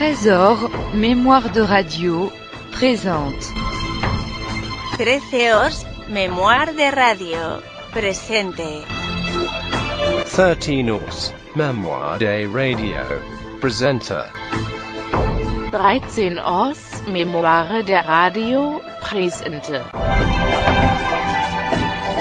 Trésor, mémoire de radio, présente. 13 mémoire de radio, presente. 13 mémoire de radio, presenta.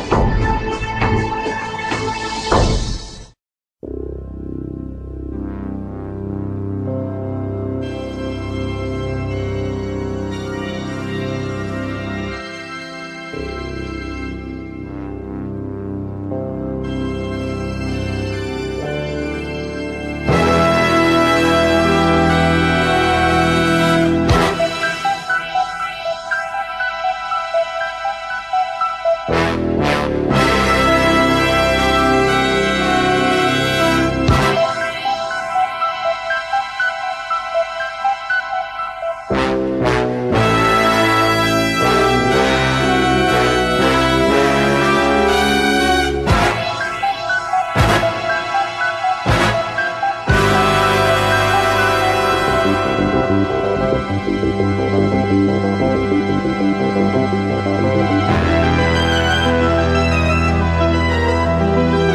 13 mémoire de radio,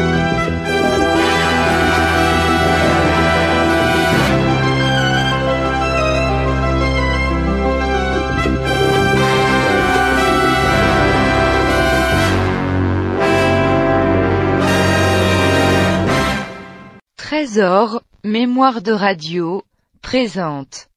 presente. Trésor, mémoire de radio, présente.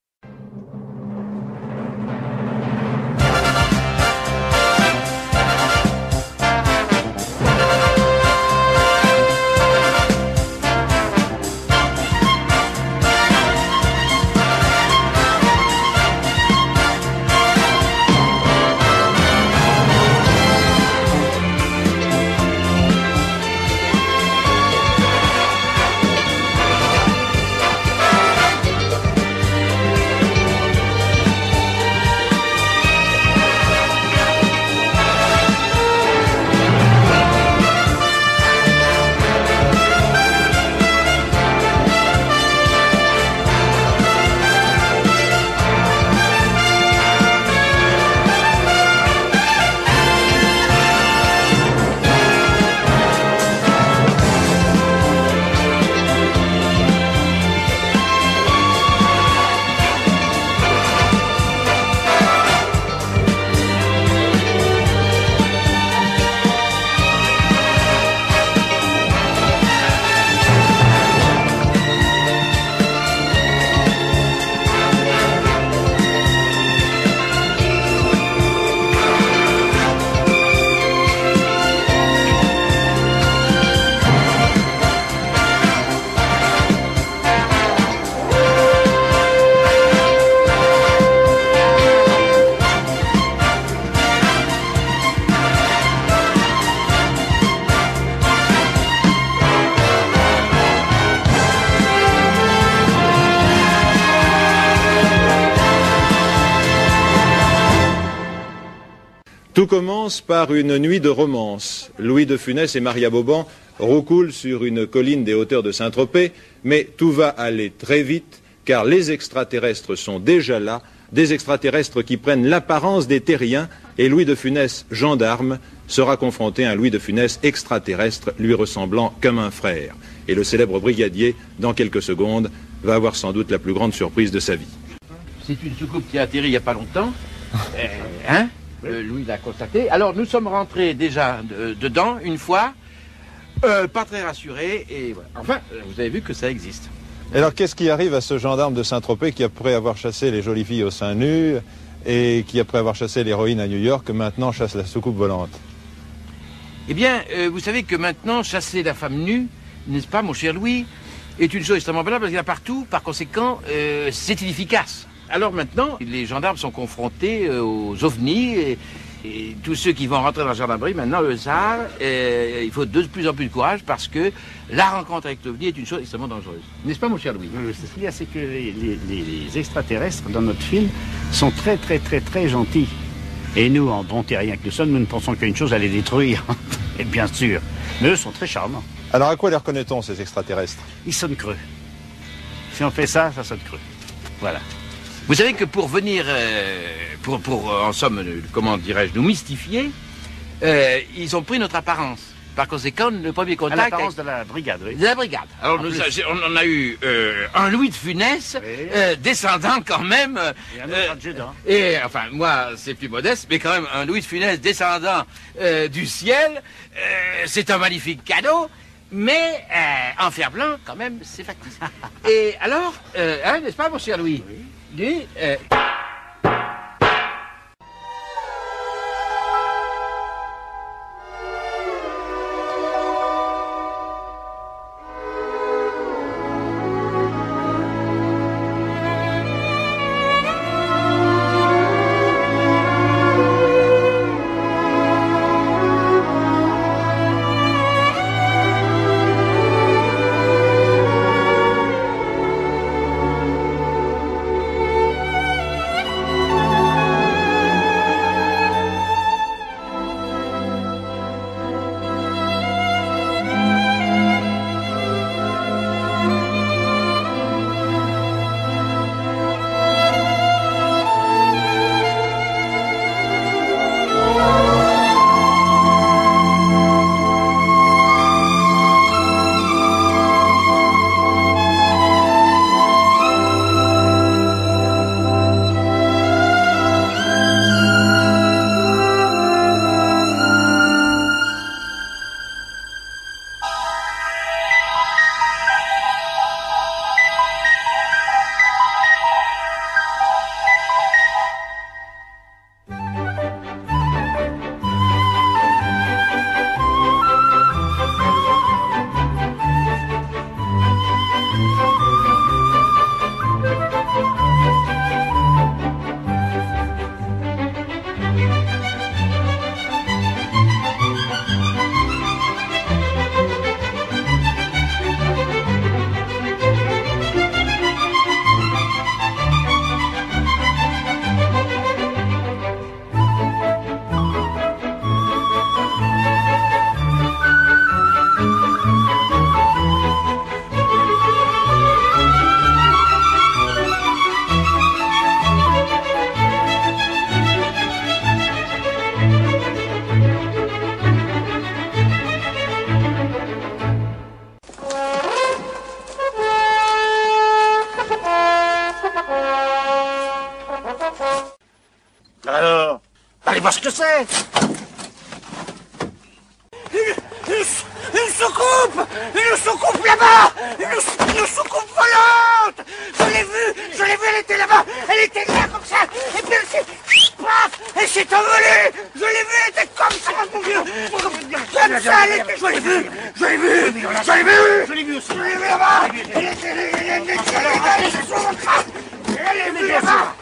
Tout commence par une nuit de romance. Louis de Funès et Maria Boban roucoulent sur une colline des hauteurs de Saint-Tropez, mais tout va aller très vite, car les extraterrestres sont déjà là, des extraterrestres qui prennent l'apparence des terriens, et Louis de Funès, gendarme, sera confronté à un Louis de Funès extraterrestre, lui ressemblant comme un frère. Et le célèbre brigadier, dans quelques secondes, va avoir sans doute la plus grande surprise de sa vie. C'est une soucoupe qui a atterri il n'y a pas longtemps, hein? Louis l'a constaté. Alors nous sommes rentrés déjà dedans une fois, pas très rassurés, et voilà. Enfin, vous avez vu que ça existe. Et alors qu'est-ce qui arrive à ce gendarme de Saint-Tropez qui, après avoir chassé les jolies filles au sein nu, et qui, après avoir chassé l'héroïne à New York, maintenant chasse la soucoupe volante? Eh bien, vous savez que maintenant, chasser la femme nue, n'est-ce pas, mon cher Louis, est une chose extrêmement valable parce qu'il y en a partout, par conséquent, c'est inefficace. Alors maintenant, les gendarmes sont confrontés aux ovnis et tous ceux qui vont rentrer dans la gendarmerie, maintenant, le savent. Il faut de plus en plus de courage parce que la rencontre avec l'ovni est une chose extrêmement dangereuse. N'est-ce pas, mon cher Louis? Ce qu'il y a, c'est que les extraterrestres, dans notre film, sont très, très, très, très gentils. Et nous, en bons terriens que nous sommes, nous ne pensons qu'à une chose, à les détruire. Et bien sûr. Mais eux sont très charmants. Alors à quoi les reconnaît-on, ces extraterrestres? Ils sonnent creux. Si on fait ça, ça sonne creux. Voilà. Vous savez que pour venir, en somme, comment dirais-je, nous mystifier, ils ont pris notre apparence. Par conséquent, le premier À contact... l'apparence de la brigade, oui. De la brigade. Alors, on a eu un Louis de Funès, Oui. descendant quand même... Et un autre adjudant. Et, enfin, moi, c'est plus modeste, mais quand même, un Louis de Funès descendant du ciel, c'est un magnifique cadeau, mais en fer blanc, quand même, c'est factice. Et alors, hein, n'est-ce pas, mon cher Louis? Oui. Lui, Alors, allez voir ce que c'est. Une soucoupe là-bas! Une soucoupe volante! Je l'ai vue, elle était là-bas! Elle était là comme ça! Et puis elle s'est envolée! Je l'ai vue, elle était comme ça, mon Dieu! Comme ça, elle était... Je l'ai vue aussi! Je l'ai vue là-bas! Elle était là-bas!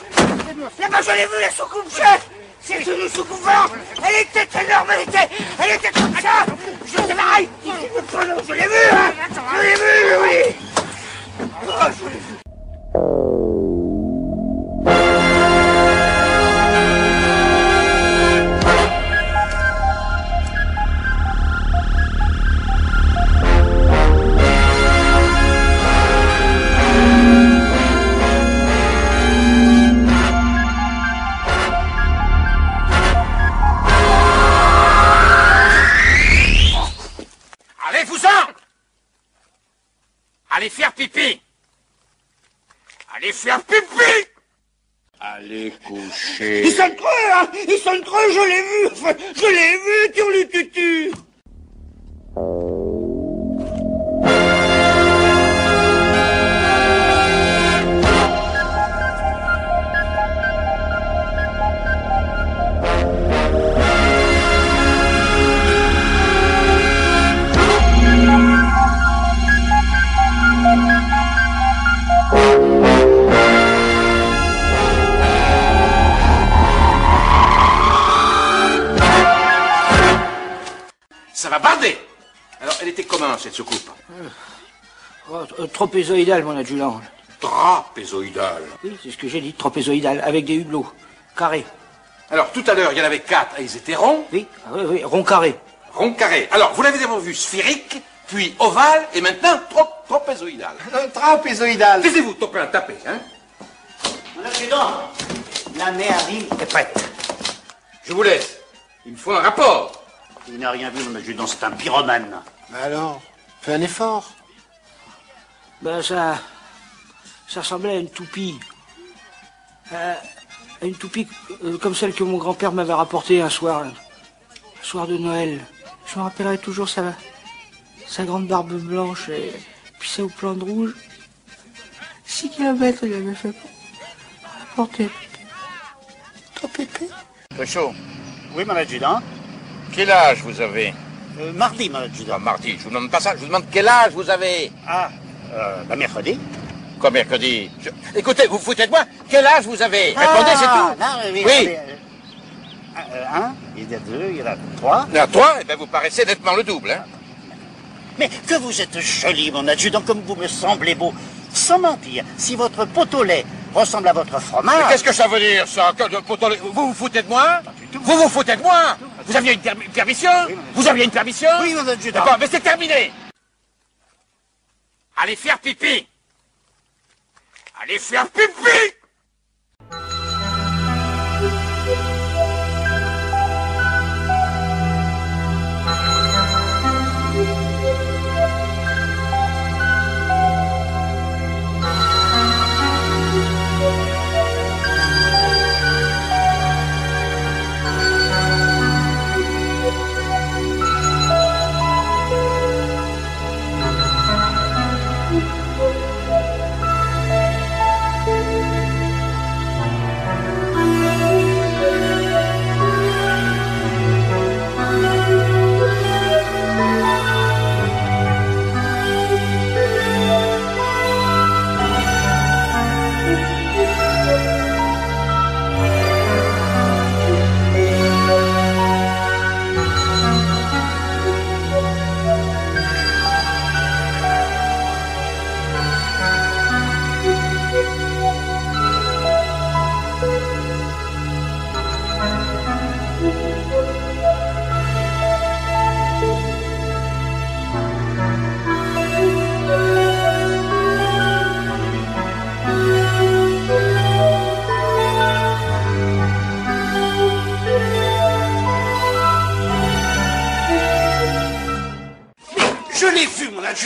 Là-bas, je l'ai vue, la soucoupe, chef! C'est une soucoupe volante! Elle était énorme, elle était comme ça! Je sais pareil! Je l'ai vue, hein! Je l'ai vue, oui! Oh, je l'ai vue! Allez faire pipi! Allez faire pipi! Allez coucher. Ils sont creux, hein! Ils sont creux, je l'ai vu, turlututu! Ça va barder. Alors, elle était comment, cette soucoupe? Tropézoïdal, mon adjudant. Trapézoïdale. Oui, c'est ce que j'ai dit, tropézoïdal, avec des hublots. Carré. Alors, tout à l'heure, il y en avait 4 et ils étaient ronds. Oui, rond carré. Rond carré. Alors, vous l'avez d'abord vu sphérique, puis ovale, et maintenant trapézoïdal. Trapézoïdal. Taisez-vous, Topin, tapez, hein. Mon adjudant, la mairie est prête. Je vous laisse. Il me faut un rapport. Il n'a rien vu, mon adjudant, c'est un pyromane. Mais alors, fais un effort. Ben ça ressemblait à une toupie. À une toupie comme celle que mon grand-père m'avait rapportée un soir de Noël. Je me rappellerai toujours sa grande barbe blanche et puis sa houppelande rouge. 6 kilomètres il avait fait pour porter. Toi, Pépé? Cruchot. Oui, mon adjudant. Quel âge vous avez? Mardi, mon adjudant. Ah, mardi, je vous demande pas ça, je vous demande quel âge vous avez. Mercredi. Quoi, mercredi? Écoutez, vous vous foutez de moi? Quel âge vous avez? Répondez, c'est tout. Non, oui. Un, il y a deux, il y en a trois. Il y en a trois? Eh bien, vous paraissez nettement le double, hein? Mais que vous êtes joli, mon adjudant, comme vous me semblez beau. Sans mentir, si votre pot au lait ressemble à votre fromage... Mais qu'est-ce que ça veut dire, ça? Vous vous foutez de moi? Vous vous foutez de moi? Vous aviez une permission? Vous aviez une permission? Oui, mon adjudant. D'accord, mais c'est terminé. Allez faire pipi. Allez faire pipi.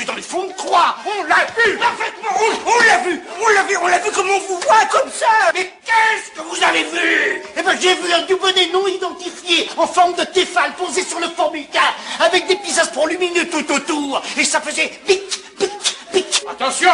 Dans le fond de croix. On l'a vu. Parfaitement. On l'a vu comme on vous voit, comme ça. Mais qu'est-ce que vous avez vu? Eh ben, j'ai vu un doublé non identifié, en forme de téfal, posé sur le formica, avec des pisastrons lumineux tout autour. Et ça faisait pic, pic, pic. Attention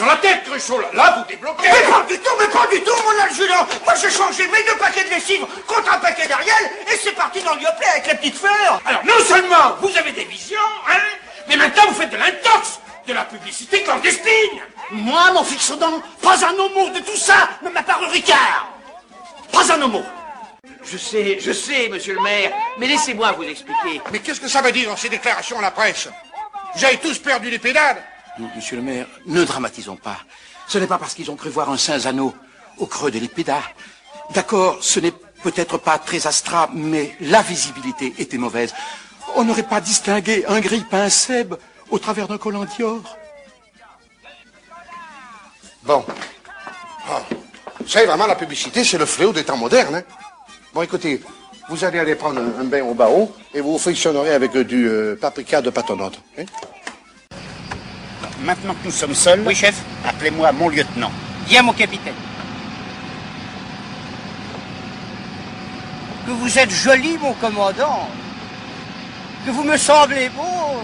la tête, Cruchot. Là, vous débloquez. Mais pas du tout, mon adjudant. Moi, j'ai changé mes 2 paquets de lessive contre un paquet d'Ariel, et c'est parti dans le Yoplait avec la petite fleur. Alors, non seulement vous avez des visions, hein, mais maintenant vous faites de l'intox, de la publicité clandestine. Moi, mon fixodon, pas un homo de tout ça ne m'a paru Ricard. Pas un homo. Je sais, monsieur le maire, mais laissez-moi vous expliquer. Mais qu'est-ce que ça veut dire dans ces déclarations à la presse? Vous avez tous perdu les pédales? Non, monsieur le maire, ne dramatisons pas. Ce n'est pas parce qu'ils ont cru voir un Saint-Zano au creux de l'épéda. D'accord, ce n'est peut-être pas très astral, mais la visibilité était mauvaise. On n'aurait pas distingué un grille-pain Seb au travers d'un collant Dior. Bon. Vous savez, vraiment, la publicité, c'est le fléau des temps modernes. Hein? Bon, écoutez, vous allez aller prendre un bain au barreau et vous frictionnerez avec du paprika de patonnante. Hein? Maintenant que nous sommes seuls... Oui, chef. Appelez-moi mon lieutenant. Bien, mon capitaine. Que vous êtes joli, mon commandant. Que vous me semblez beau.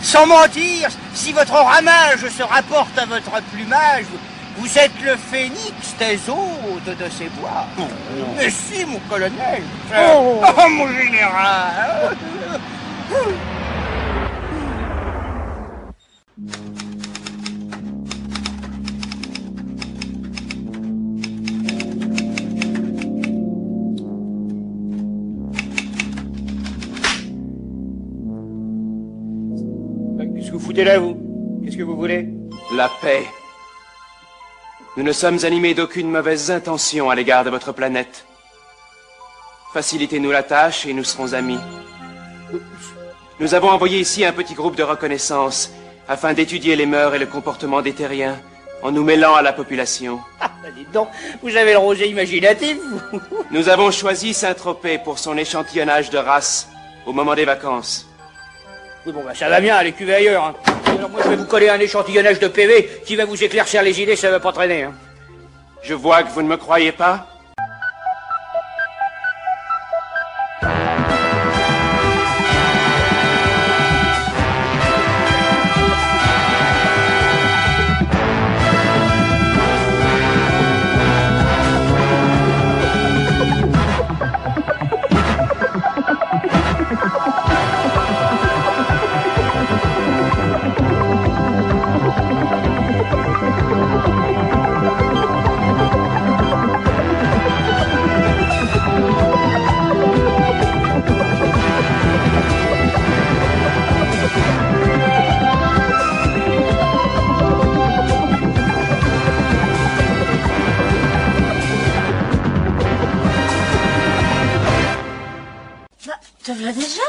Sans mentir, si votre ramage se rapporte à votre plumage, vous êtes le phénix des hôtes de ces bois. Mais si, mon colonel. Oh, mon général. Qu'est-ce que vous foutez là, vous? Qu'est-ce que vous voulez? La paix. Nous ne sommes animés d'aucune mauvaise intention à l'égard de votre planète. Facilitez-nous la tâche et nous serons amis. Nous avons envoyé ici un petit groupe de reconnaissance afin d'étudier les mœurs et le comportement des terriens en nous mêlant à la population. Dites donc, vous avez le rosé imaginatif, vous. Nous avons choisi Saint-Tropez pour son échantillonnage de race au moment des vacances. Oui, bon, bah, ça va bien, allez cuver ailleurs. Hein. Alors moi, je vais vous coller un échantillonnage de PV qui va vous éclaircir les idées, ça va pas traîner. Hein. Je vois que vous ne me croyez pas. Te voilà déjà?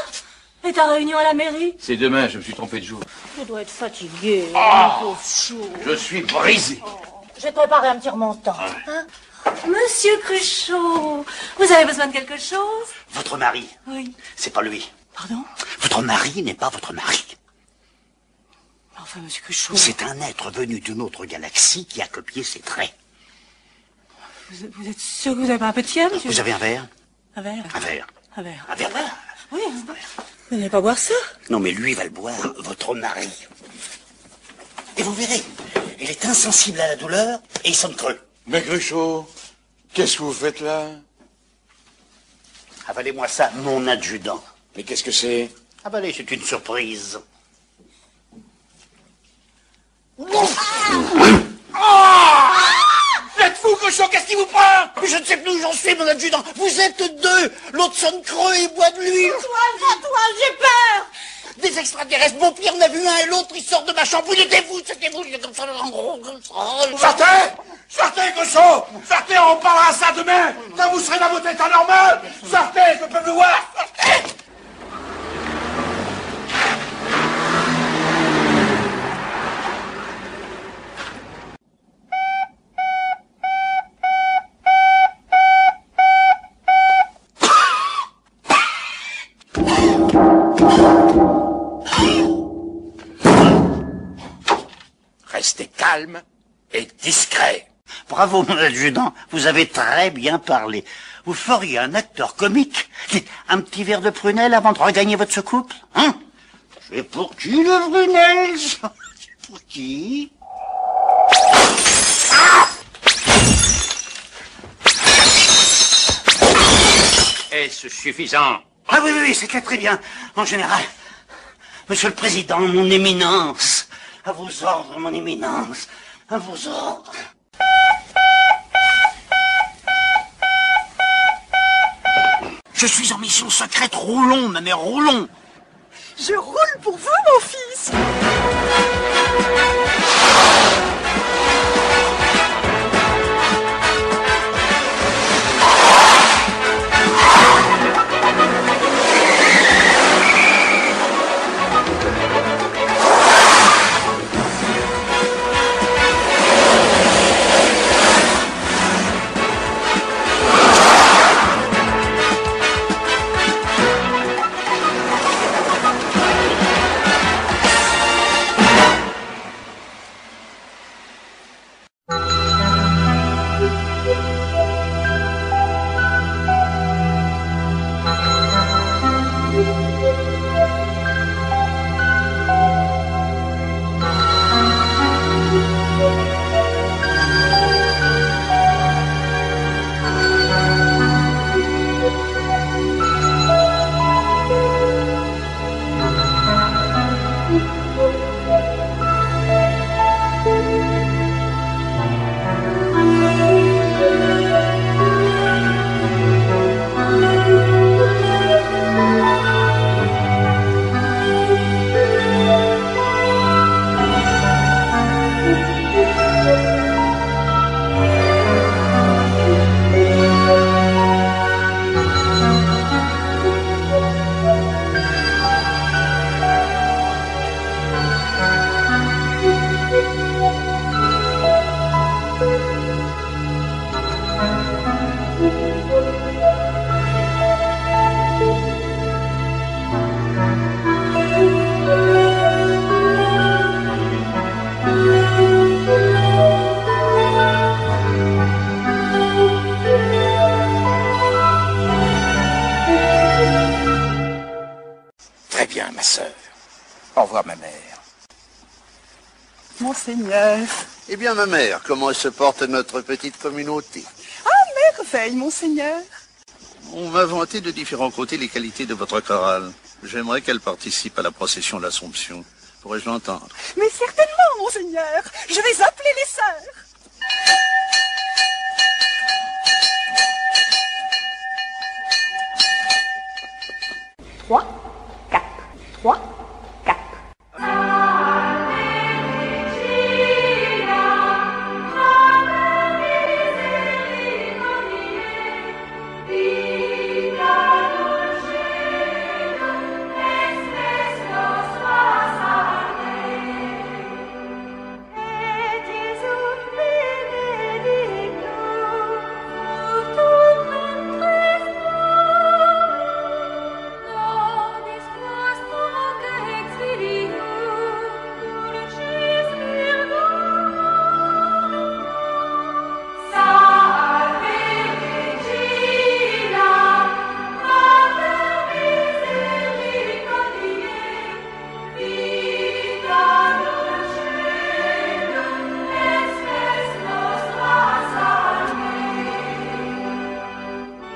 Et ta réunion à la mairie? C'est demain, je me suis trompé de jour. Tu dois être fatigué, Oh, mon pauvre chou. Je suis brisé. Je vais te préparer un petit remontant. Hein? Monsieur Cruchot, vous avez besoin de quelque chose? Votre mari? Oui. C'est pas lui. Pardon? Votre mari n'est pas votre mari. Enfin, monsieur Cruchot... C'est un être venu d'une autre galaxie qui a copié ses traits. Vous êtes sûr que vous n'avez pas un peu de fièvre, monsieur? Vous avez un verre? Un verre? Un verre. Un verre. Un verre. Oui, vous n'allez pas boire ça? Non, mais lui va le boire, votre mari. Et vous verrez, il est insensible à la douleur et il sonne creux. Mais Cruchot, qu'est-ce que vous faites là? Avalez-moi ça, mon adjudant. Mais qu'est-ce que c'est? Avalez, c'est une surprise. Vous êtes fou, Cruchot, qu'est-ce qui vous prend? Mais je ne sais plus où j'en suis, mon adjudant. Vous êtes deux. L'autre sonne creux et boit de l'huile. Antoine, j'ai peur! Des extraterrestres, bon pire, on a vu un et l'autre, ils sortent de ma chambre. C'était vous, il est comme ça, en gros, comme ça. Sortez! Sortez, Cruchot! Sortez, on parlera ça demain! Quand vous serez dans votre état normal! Sortez, je peux vous voir! Sortez! Restez calme et discret. Bravo, mon adjudant, vous avez très bien parlé. Vous feriez un acteur comique. Dites, un petit verre de prunelle avant de regagner votre soucoupe, hein? C'est pour qui, le prunelle? C'est pour qui? Est-ce suffisant? Ah oui, oui, oui, c'est très bien. En général, monsieur le président, mon éminence. À vos ordres, mon éminence. À vos ordres. Je suis en mission secrète, roulons, ma mère, roulons. Je roule pour vous, mon fils! ma sœur. Au revoir, ma mère. Monseigneur. Eh bien, ma mère, comment se porte notre petite communauté? Ah, merveille, monseigneur. On m'a vanté de différents côtés les qualités de votre chorale. J'aimerais qu'elle participe à la procession de l'Assomption. Pourrais-je l'entendre? Mais certainement, monseigneur. Je vais appeler les sœurs. Trois, quatre, trois, quatre.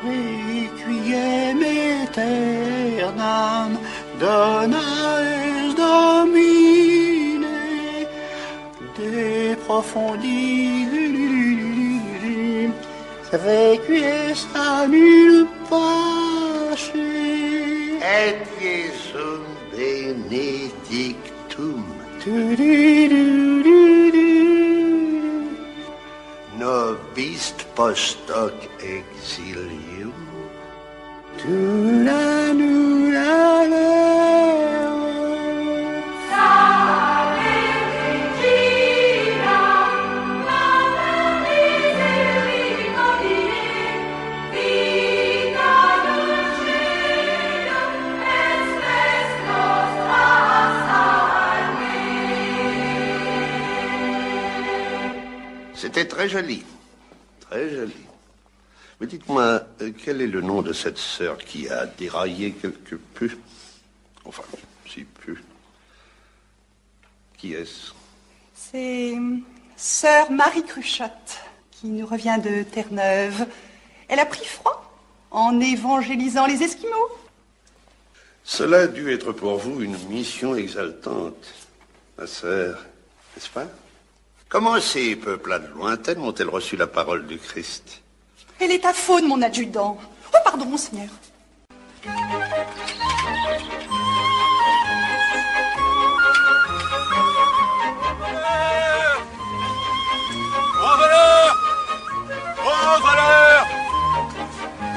Requiem aeternam dona es Domine de profundis requiescat nul pace Et Jesum benedictum. Nobist post hoc exilium. C'était très joli, très joli. Mais dites-moi, quel est le nom de cette sœur qui a déraillé quelque peu? Enfin, si peu. Qui est-ce? C'est sœur Marie Cruchotte, qui nous revient de Terre-Neuve. Elle a pris froid en évangélisant les Esquimaux. Cela a dû être pour vous une mission exaltante, ma sœur, n'est-ce pas? Comment ces peuplades lointaines ont-elles reçu la parole du Christ? Elle est à faune, mon adjudant. Oh, pardon, monseigneur. Au voleur! Au voleur!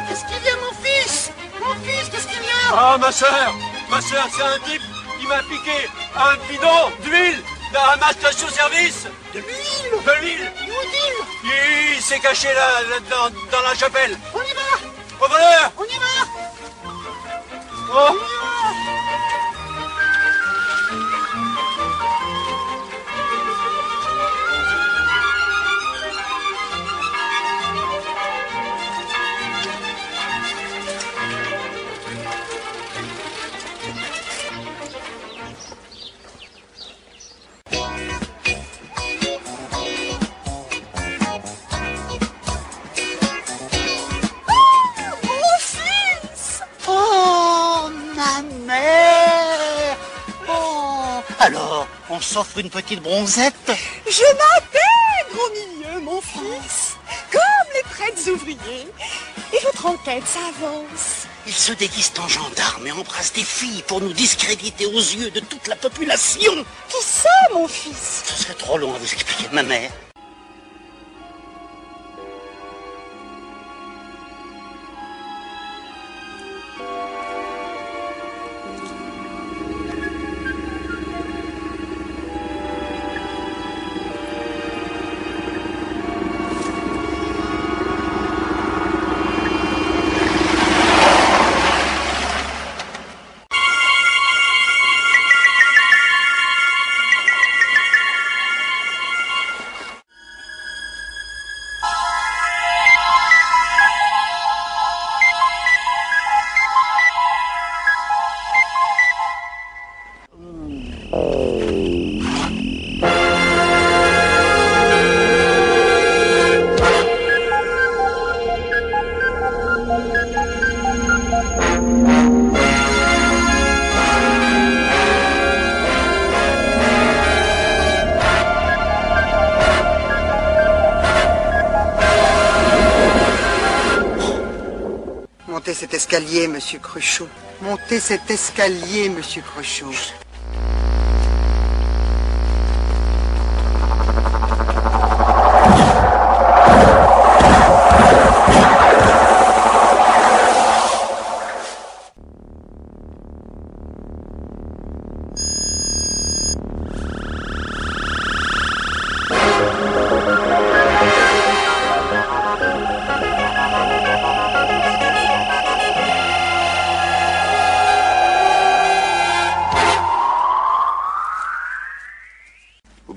Qu'est-ce qu'il y a, mon fils? Mon fils, qu'est-ce qu'il y a? Ah, ma sœur, c'est un type qui m'a piqué un bidon d'huile dans ma station-service. De l'huile? De l'huile. Où est-il? Il s'est caché là dans la chapelle. On y va! Au voleur! On y va! Oh. Alors, on s'offre une petite bronzette? Je m'intègre au milieu, mon fils, comme les prêtres ouvriers. Et votre enquête s'avance. Il se déguise en gendarme et embrasse des filles pour nous discréditer aux yeux de toute la population. Qui ça, mon fils? Ce serait trop long à vous expliquer, ma mère. Montez cet escalier, monsieur Cruchot. Montez cet escalier, monsieur Cruchot.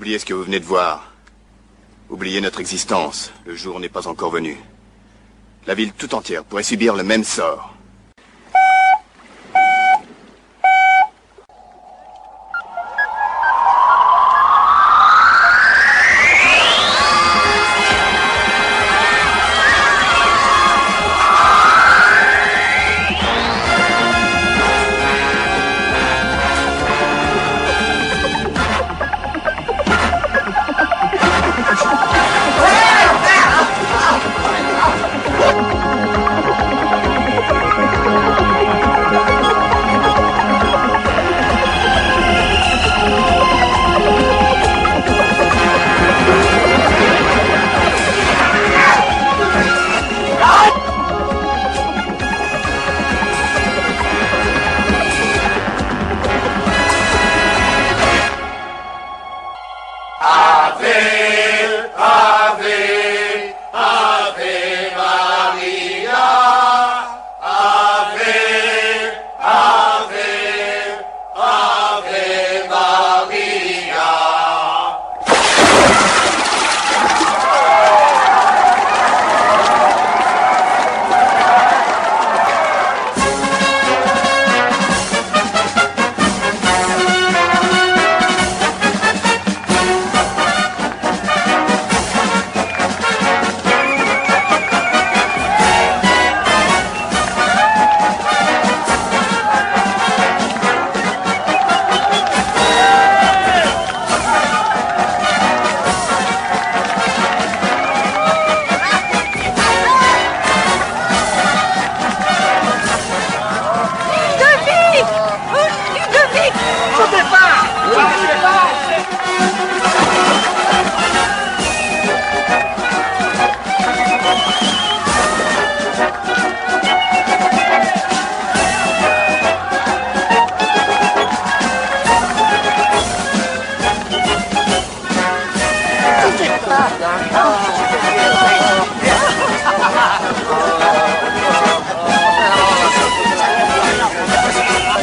Oubliez ce que vous venez de voir. Oubliez notre existence. Le jour n'est pas encore venu. La ville tout entière pourrait subir le même sort.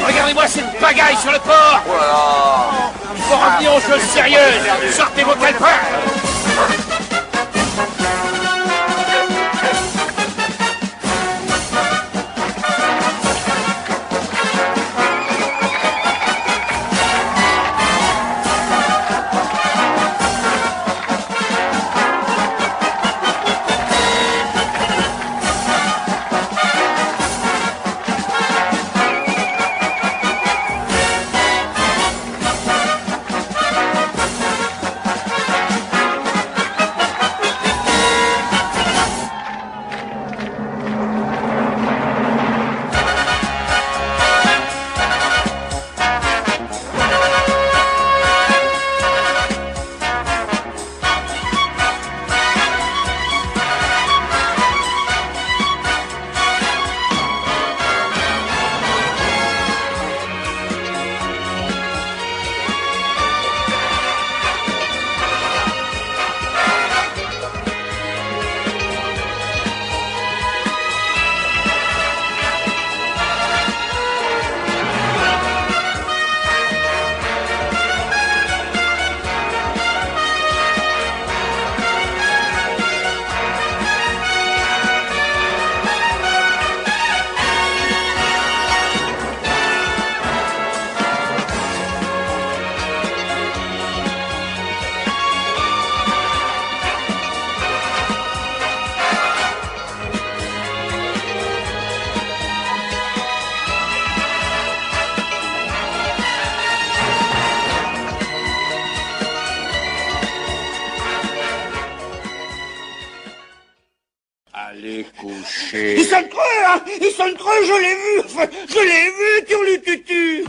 Regardez-moi cette pagaille sur le port. Il faut revenir aux choses sérieuses. Sortez vos calepins. Allez coucher. Il sonne creux, hein. Il sonne creux, je l'ai vu. Enfin, je l'ai vu, Turlututu.